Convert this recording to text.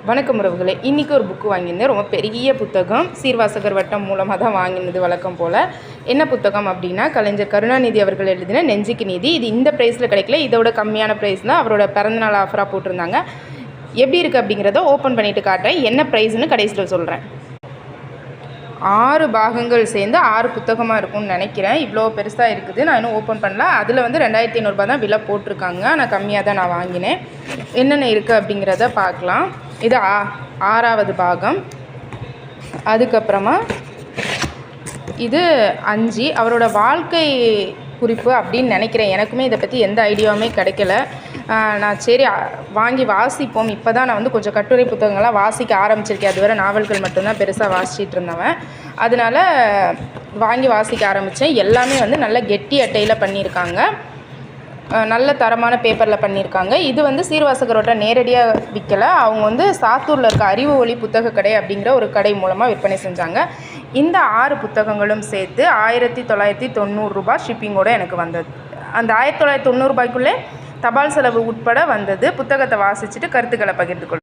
வணக்கம் உறவுகளே, இன்றைக்கி ஒரு புக்கு வாங்கியிருந்தேன். ரொம்ப பெரிய புத்தகம். சீர்வாசகர் வட்டம் மூலமாக தான் வாங்கினது வழக்கம் போல். என்ன புத்தகம் அப்படின்னா, கலைஞர் கருணாநிதி அவர்கள் எழுதின நெஞ்சுக்கு நீதி. இது இந்த ப்ரைஸில் கிடைக்கல, இதோட கம்மியான ப்ரைஸில் அவரோட பிறந்தநாள் ஆஃபராக போட்டிருந்தாங்க. எப்படி இருக்குது அப்படிங்கிறத ஓப்பன் பண்ணிவிட்டு காட்டுறேன். என்ன ப்ரைஸ்னு கடைசியில் சொல்கிறேன். 6 பாகங்கள் சேர்ந்து 6 புத்தகமாக இருக்கும்னு நினைக்கிறேன். இவ்வளோ பெருசாக இருக்குது. நான் இன்னும் ஓப்பன் பண்ணல. அதில் வந்து 2500 தான் விலை போட்டிருக்காங்க. ஆனால் கம்மியாக தான் நான் வாங்கினேன். என்னென்ன இருக்குது அப்படிங்கிறத பார்க்கலாம். இது 6வது பாகம். அதுக்கப்புறமா இது 5. அவரோட வாழ்க்கை குறிப்பு அப்படின்னு நினைக்கிறேன். எனக்குமே இதை பற்றி எந்த ஐடியாவுமே கிடைக்கல. நான் சரி வாங்கி வாசிப்போம். இப்போ தான் நான் வந்து கொஞ்சம் கட்டுரை புத்தகங்கள்லாம் வாசிக்க ஆரம்பிச்சிருக்கேன். அதுவரை நாவல்கள் மட்டும்தான் பெருசாக வாசிச்சிட்டு இருந்தவன். அதனால் வாங்கி வாசிக்க ஆரம்பித்தேன். எல்லாமே வந்து நல்ல கெட்டி அட்டையில் பண்ணியிருக்காங்க. நல்ல தரமான பேப்பரில் பண்ணியிருக்காங்க. இது வந்து சீர்வாசகரோட நேரடியாக விற்கலை. அவங்க வந்து சாத்தூரில் இருக்க அறிவு ஒளி புத்தக கடை அப்படிங்கிற ஒரு கடை மூலமாக விற்பனை செஞ்சாங்க. இந்த 6 புத்தகங்களும் சேர்த்து 1990 ரூபாய் ஷிப்பிங்கோடு எனக்கு வந்தது. அந்த 1990 ரூபாய்க்குள்ளே தபால் செலவு உட்பட வந்தது. புத்தகத்தை வாசிச்சுட்டு கருத்துக்களை பகிர்ந்து கொள்ளுங்கள்.